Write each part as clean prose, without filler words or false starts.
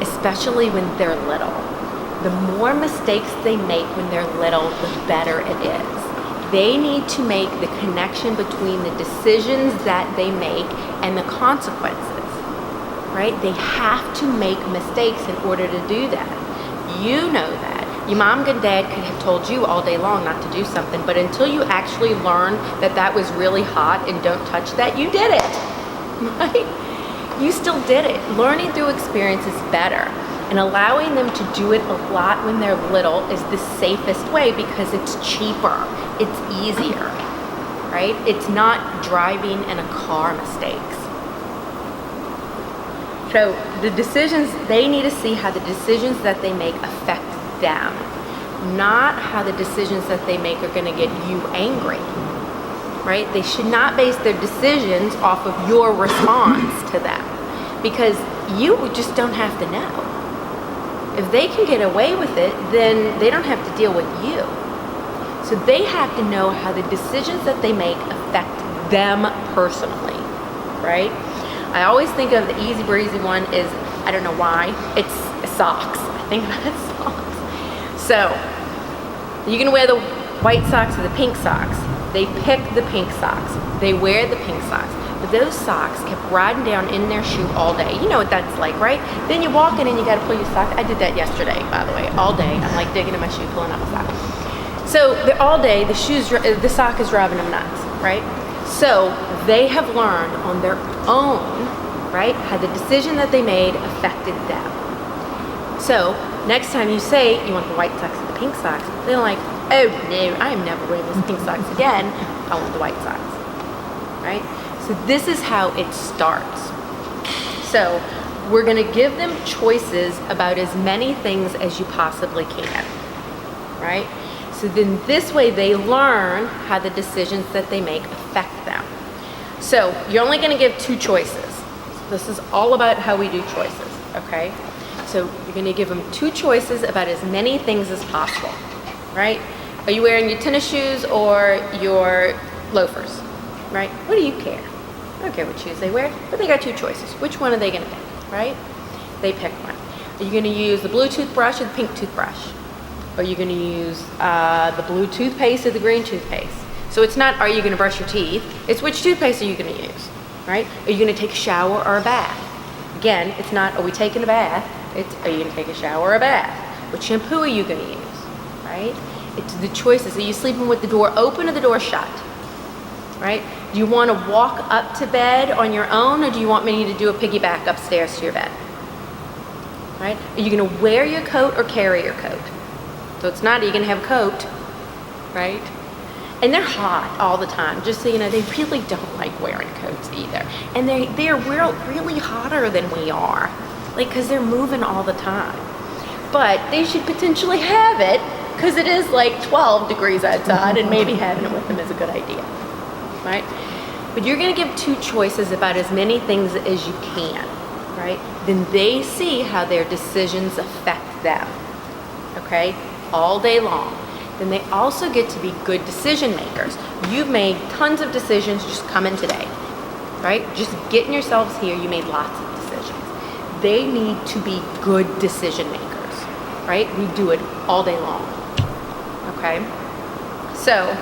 especially when they're little. The more mistakes they make when they're little, the better it is. They need to make the connection between the decisions that they make and the consequences, right? They have to make mistakes in order to do that. You know that. Your mom and dad could have told you all day long not to do something, but until you actually learn that that was really hot and don't touch that, you did it, right? You still did it. Learning through experience is better. And allowing them to do it a lot when they're little is the safest way because it's cheaper, it's easier, right? It's not driving in a car mistakes. So the decisions, they need to see how the decisions that they make affect them, not how the decisions that they make are going to get you angry, right? They should not base their decisions off of your response to them because you just don't have to know. If they can get away with it, then they don't have to deal with you. So they have to know how the decisions that they make affect them personally, right? I always think of the easy breezy one is, I don't know why, it's socks. I think about it socks. So, you're gonna wear the white socks or the pink socks. They pick the pink socks. They wear the pink socks. But those socks kept riding down in their shoe all day. You know what that's like, right? Then you walk in and you gotta pull your sock. I did that yesterday, by the way, all day. I'm like digging in my shoe, pulling out my sock. So all day, the sock is driving them nuts, right? So they have learned on their own, right, how the decision that they made affected them. So next time you say you want the white socks or the pink socks, they're like, oh no, I am never wearing those pink socks again. I want the white socks, right? So this is how it starts. So we're gonna give them choices about as many things as you possibly can, right? So then this way they learn how the decisions that they make affect them. So you're only gonna give 2 choices. This is all about how we do choices, okay? So you're gonna give them 2 choices about as many things as possible, right? Are you wearing your tennis shoes or your loafers, right? What do you care? I don't care what shoes they wear, but they got 2 choices. Which one are they gonna pick, right? They pick one. Are you gonna use the blue toothbrush or the pink toothbrush? Are you gonna use the blue toothpaste or the green toothpaste? So it's not, are you gonna brush your teeth? It's which toothpaste are you gonna use, right? Are you gonna take a shower or a bath? Again, it's not, are we taking a bath? It's, are you gonna take a shower or a bath? What shampoo are you gonna use, right? It's the choices. Are you sleeping with the door open or the door shut, right? Do you wanna walk up to bed on your own or do you want me to do a piggyback upstairs to your bed, right? Are you gonna wear your coat or carry your coat? So it's not, are you gonna have a coat, right? And they're hot all the time, just so you know, they really don't like wearing coats either. And they're really hotter than we are, like, cause they're moving all the time. But they should potentially have it, cause it is like 12 degrees outside and maybe having it with them is a good idea, right? But you're gonna give 2 choices about as many things as you can, right? Then they see how their decisions affect them, okay? All day long. Then they also get to be good decision makers. You've made tons of decisions just coming today, right? Just getting yourselves here, you made lots of decisions. They need to be good decision makers, right? We do it all day long, okay? So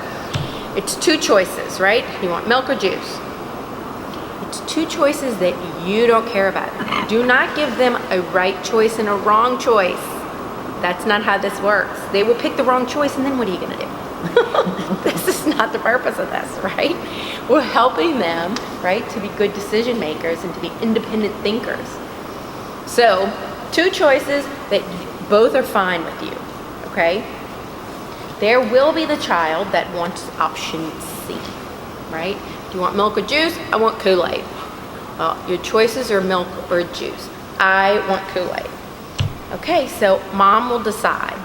it's 2 choices, right? You want milk or juice? It's 2 choices that you don't care about. Do not give them a right choice and a wrong choice. That's not how this works. They will pick the wrong choice and then what are you gonna do? This is not the purpose of this, right? We're helping them, right, to be good decision makers and to be independent thinkers. So 2 choices that both are fine with you, okay? There will be the child that wants option C, right? Do you want milk or juice? I want Kool-Aid. Well, your choices are milk or juice. I want Kool-Aid. Okay, so mom will decide,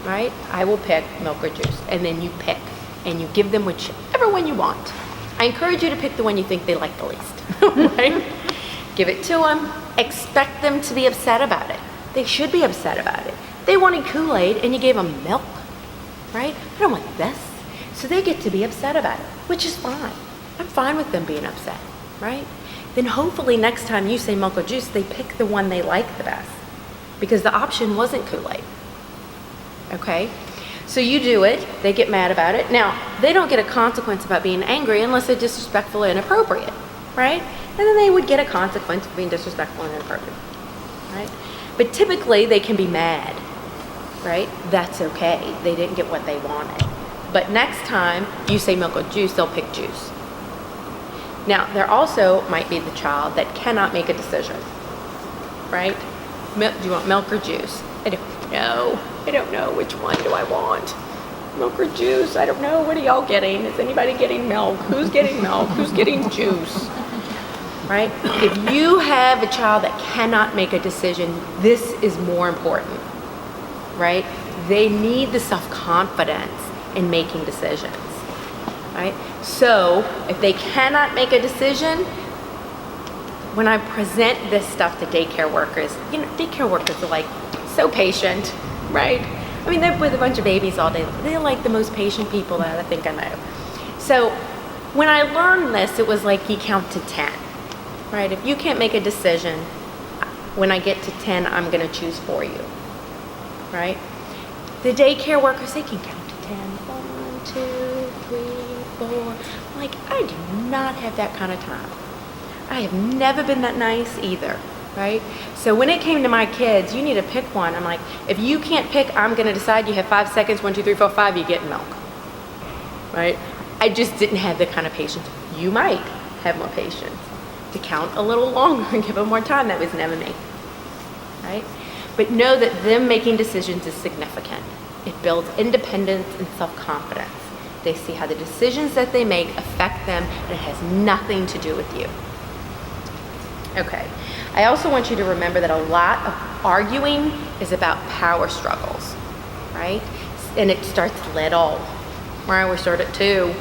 right? I will pick milk or juice, and then you pick, and you give them whichever one you want. I encourage you to pick the one you think they like the least, right? Give it to them. Expect them to be upset about it. They should be upset about it. They wanted Kool-Aid, and you gave them milk, right? I don't want this. So they get to be upset about it, which is fine. I'm fine with them being upset, right? Then hopefully next time you say milk or juice, they pick the one they like the best. because the option wasn't Kool-Aid. Okay? So you do it, they get mad about it. Now, they don't get a consequence about being angry unless they're disrespectful and inappropriate, right? And then they would get a consequence for being disrespectful and inappropriate, right? But typically they can be mad, right? That's okay. They didn't get what they wanted. But next time you say milk or juice, they'll pick juice. Now, there also might be the child that cannot make a decision, right? Do you want milk or juice? I don't know. I don't know. Which one do I want? Milk or juice? I don't know. What are y'all getting? Is anybody getting milk? Who's getting milk? Who's getting juice? Right? If you have a child that cannot make a decision, this is more important, right? They need the self-confidence in making decisions, right? So if they cannot make a decision, when I present this stuff to daycare workers, daycare workers are like so patient, right? I mean, they're with a bunch of babies all day. They're like the most patient people that I think I know. So when I learned this, it was like you count to 10, right? If you can't make a decision, when I get to 10, I'm gonna choose for you, right? The daycare workers, they can count to 10. 1, 2, 3, 4. Like, I do not have that kind of time. I have never been that nice either, right? So when it came to my kids, you need to pick one. I'm like, if you can't pick, I'm gonna decide. You have 5 seconds, 1, 2, 3, 4, 5, you get milk, right? I just didn't have the kind of patience. You might have more patience to count a little longer and give them more time. That was never me, right? But know that them making decisions is significant. It builds independence and self-confidence. They see how the decisions that they make affect them, and it has nothing to do with you. Okay, I also want you to remember that a lot of arguing is about power struggles, right? And it starts little, right? We start at 2.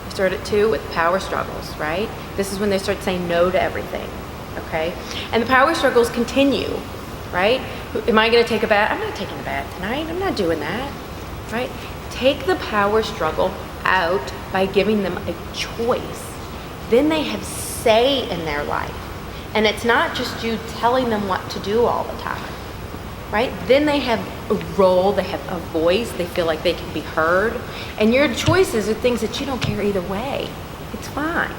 We start at 2 with power struggles, right? This is when they start saying no to everything, okay? And the power struggles continue, right? Am I gonna take a bath? I'm not taking a bath tonight. I'm not doing that, right? Take the power struggle out by giving them a choice. Then they have say in their life. And it's not just you telling them what to do all the time, right? Then they have a role, they have a voice, they feel like they can be heard. And your choices are things that you don't care either way. It's fine,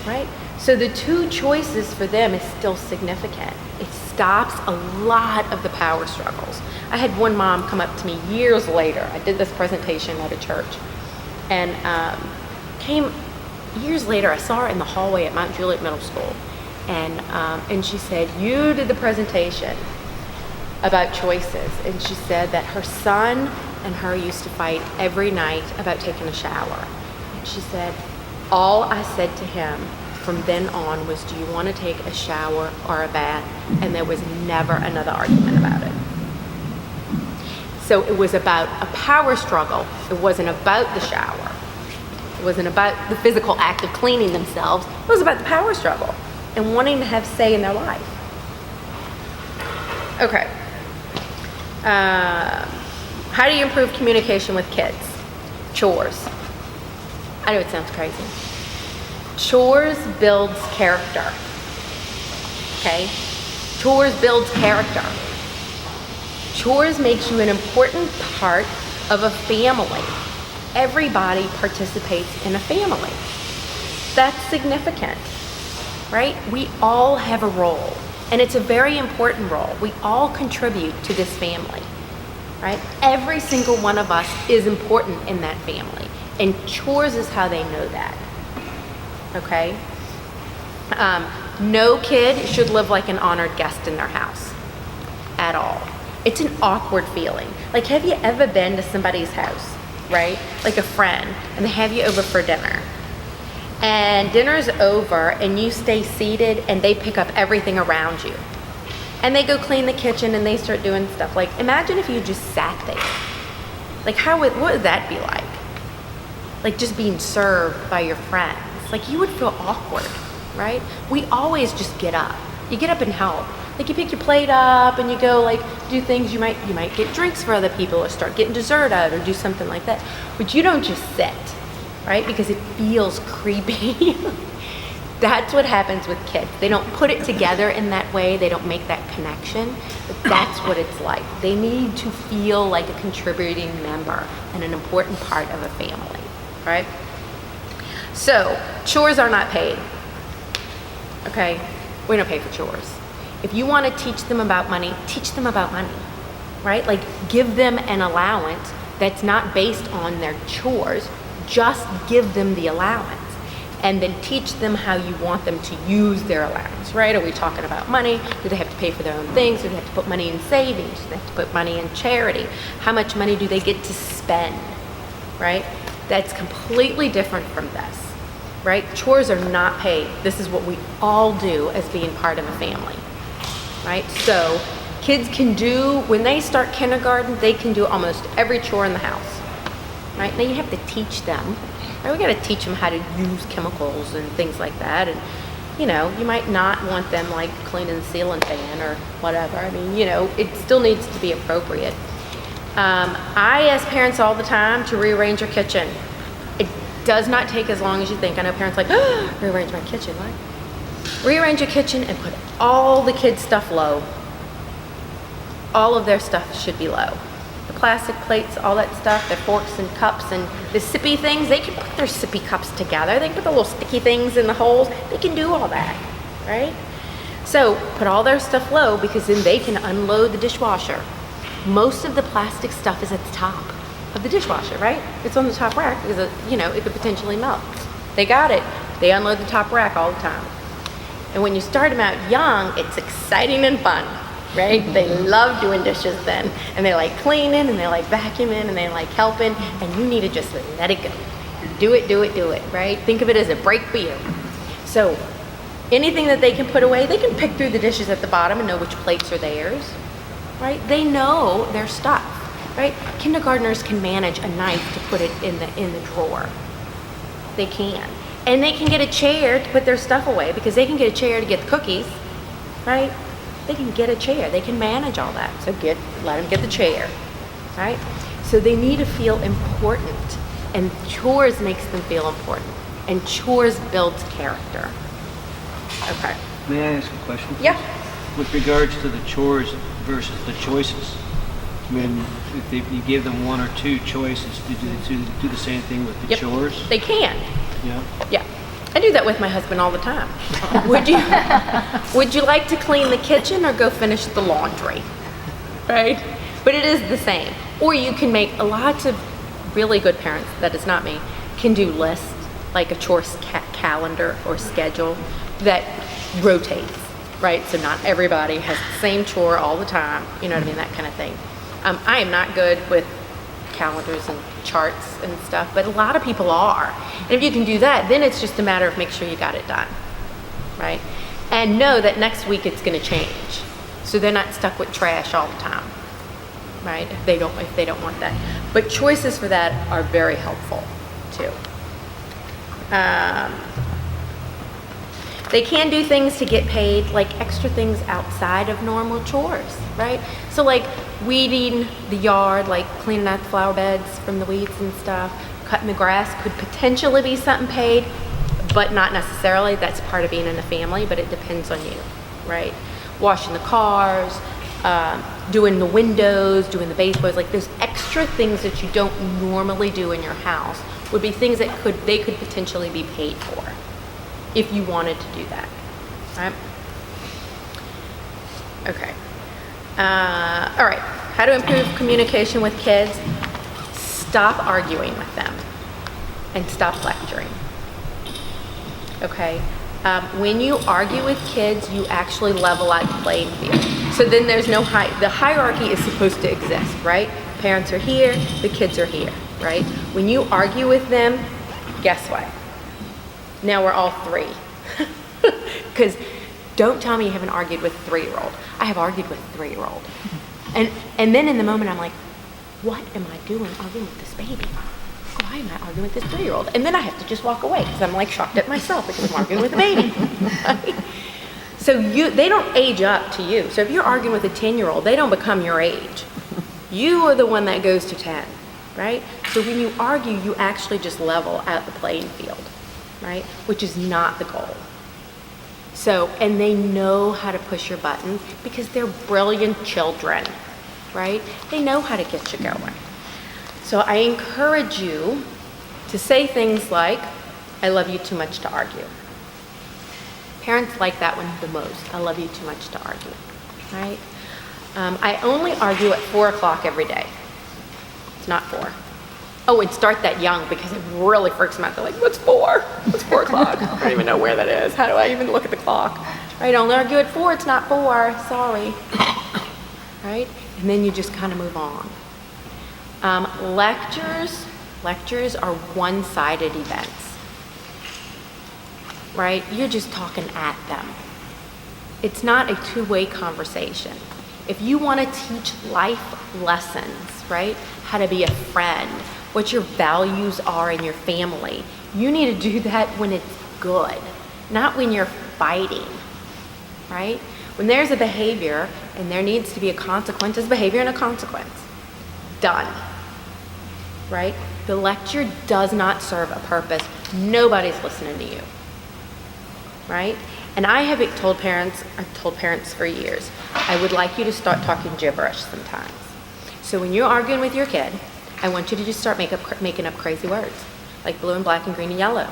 right? So the 2 choices for them is still significant. It stops a lot of the power struggles. I had one mom come up to me years later. I did this presentation at a church, and came years later. I saw her in the hallway at Mount Juliet Middle School, and she said, "You did the presentation about choices," and she said that her son and her used to fight every night about taking a shower, and she said, "All I said to him from then on was, do you want to take a shower or a bath?" And there was never another argument about it. So it was about a power struggle. It wasn't about the shower. It wasn't about the physical act of cleaning themselves. It was about the power struggle and wanting to have say in their life. Okay. How do you improve communication with kids? Chores. I know it sounds crazy. Chores builds character, okay? Chores builds character. Chores makes you an important part of a family. Everybody participates in a family. That's significant, right? We all have a role, and it's a very important role. We all contribute to this family, right? Every single one of us is important in that family, and chores is how they know that. Okay? No kid should live like an honored guest in their house at all. It's an awkward feeling. Like, have you ever been to somebody's house, right? Like a friend, and they have you over for dinner. And dinner's over, and you stay seated, and they pick up everything around you. And they go clean the kitchen, and they start doing stuff. Like, imagine if you just sat there. Like, what would that be like? Like, just being served by your friends. Like, you would feel awkward, right? We always just get up. You get up and help. Like, you pick your plate up and you go, like, do things. You might get drinks for other people or start getting dessert out or do something like that. But you don't just sit, right? Because it feels creepy. That's what happens with kids. They don't put it together in that way. They don't make that connection, but that's what it's like. They need to feel like a contributing member and an important part of a family, right? So, chores are not paid, okay? We don't pay for chores. If you want to teach them about money, teach them about money, right? Like, give them an allowance that's not based on their chores. Just give them the allowance. And then teach them how you want them to use their allowance, right? Are we talking about money? Do they have to pay for their own things? Do they have to put money in savings? Do they have to put money in charity? How much money do they get to spend, right? That's completely different from this, right? Chores are not paid. This is what we all do as being part of a family, right? So kids can do, when they start kindergarten, they can do almost every chore in the house, right? Now you have to teach them. Right, we got to teach them how to use chemicals and things like that. And, you know, you might not want them like cleaning the ceiling fan or whatever. I mean, you know, it still needs to be appropriate. I ask parents all the time to rearrange your kitchen. It does not take as long as you think. I know parents like, oh, rearrange my kitchen, what? Rearrange your kitchen and put all the kids' stuff low. All of their stuff should be low. The plastic plates, all that stuff, their forks and cups and the sippy things, they can put their sippy cups together. They can put the little sticky things in the holes. They can do all that, right? So put all their stuff low because then they can unload the dishwasher. Most of the plastic stuff is at the top of the dishwasher, right? It's on the top rack because, you know, it could potentially melt. They got it. They unload the top rack all the time. And when you start them out young, it's exciting and fun. Right? They love doing dishes then. And they like cleaning and they like vacuuming and they like helping. And you need to just let it go. Do it, right? Think of it as a break for you. So anything that they can put away, they can pick through the dishes at the bottom and know which plates are theirs, right? They know their stuff, right? Kindergartners can manage a knife to put it in the drawer. They can. And they can get a chair to put their stuff away because they can get a chair to get the cookies, right? They can get a chair. They can manage all that. So let them get the chair, right? So they need to feel important, and chores makes them feel important, and chores builds character. Okay. May I ask a question? Yeah. With regards to the chores versus the choices, when if you give them one or two choices, do they do the same thing with the chores? They can. Yeah. Yeah. I do that with my husband all the time. Would you like to clean the kitchen or go finish the laundry? Right? But it is the same. Or you can make lots of really good parents, that is not me, can do lists, like a chore calendar or schedule that rotates, right? So not everybody has the same chore all the time, you know what I mean, that kind of thing. I am not good with calendars and charts and stuff, but a lot of people are. And if you can do that, then it's just a matter of make sure you got it done, right? And know that next week it's going to change, so they're not stuck with trash all the time, right? If they don't want that. But choices for that are very helpful too. They can do things to get paid, like extra things outside of normal chores, right? So like weeding the yard, like cleaning out the flower beds from the weeds and stuff, cutting the grass could potentially be something paid, but not necessarily. That's part of being in a family, but it depends on you, right? Washing the cars, doing the windows, doing the baseboards, like those extra things that you don't normally do in your house would be things that they could potentially be paid for if you wanted to do that, right? Okay. All right, how to improve communication with kids. Stop arguing with them and stop lecturing, okay? When you argue with kids, you actually level out the playing field. So then there's no the hierarchy is supposed to exist, right? Parents are here, the kids are here, right? When you argue with them, guess what? Now we're all three. Because don't tell me you haven't argued with a 3-year-old. I have argued with a 3-year-old. And then in the moment I'm like, what am I doing arguing with this baby? Why am I arguing with this 3-year-old? And then I have to just walk away because I'm like shocked at myself because I'm arguing with a baby. Right? So they don't age up to you. So if you're arguing with a 10-year-old, they don't become your age. You are the one that goes to 10, right? So when you argue, you actually just level out the playing field, right? Which is not the goal. So, and they know how to push your buttons because they're brilliant children, right? They know how to get you going. So I encourage you to say things like, I love you too much to argue. Parents like that one the most. I love you too much to argue, right? I only argue at 4 o'clock every day. It's not 4. Oh, and start that young because it really freaks them out. They're like, what's 4? What's 4 o'clock? I don't even know where that is. How do I even look at the clock? Right, only argue at 4, it's not 4, sorry. Right? And then you just kind of move on. Lectures are one-sided events. Right? You're just talking at them. It's not a two-way conversation. If you want to teach life lessons, right? How to be a friend, what your values are in your family, you need to do that when it's good, not when you're fighting, right? When there's a behavior and there needs to be a consequence, there's a behavior and a consequence. Done, right? The lecture does not serve a purpose. Nobody's listening to you, right? And I have told parents for years, I would like you to start talking gibberish sometimes. So when you're arguing with your kid, I want you to just start making up crazy words, like blue and black and green and yellow,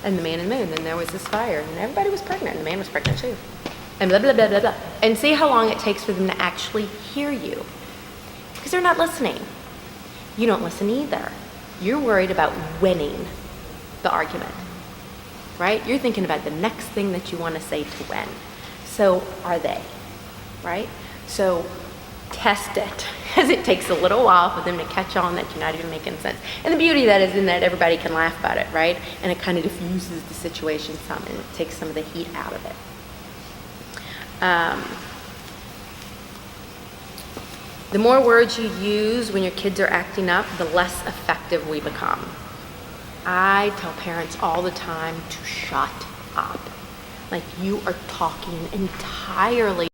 and the man and moon, and there was this fire, and everybody was pregnant, and the man was pregnant too, and blah, blah, blah, blah, blah. And see how long it takes for them to actually hear you, because they're not listening. You don't listen either. You're worried about winning the argument, right? You're thinking about the next thing that you want to say to win. So are they, right? So test it, because it takes a little while for them to catch on that you're not even making sense. And the beauty of that is in that everybody can laugh about it, right? And it kind of diffuses the situation some, and it takes some of the heat out of it. The more words you use when your kids are acting up, the less effective we become. I tell parents all the time to shut up. Like, you are talking entirely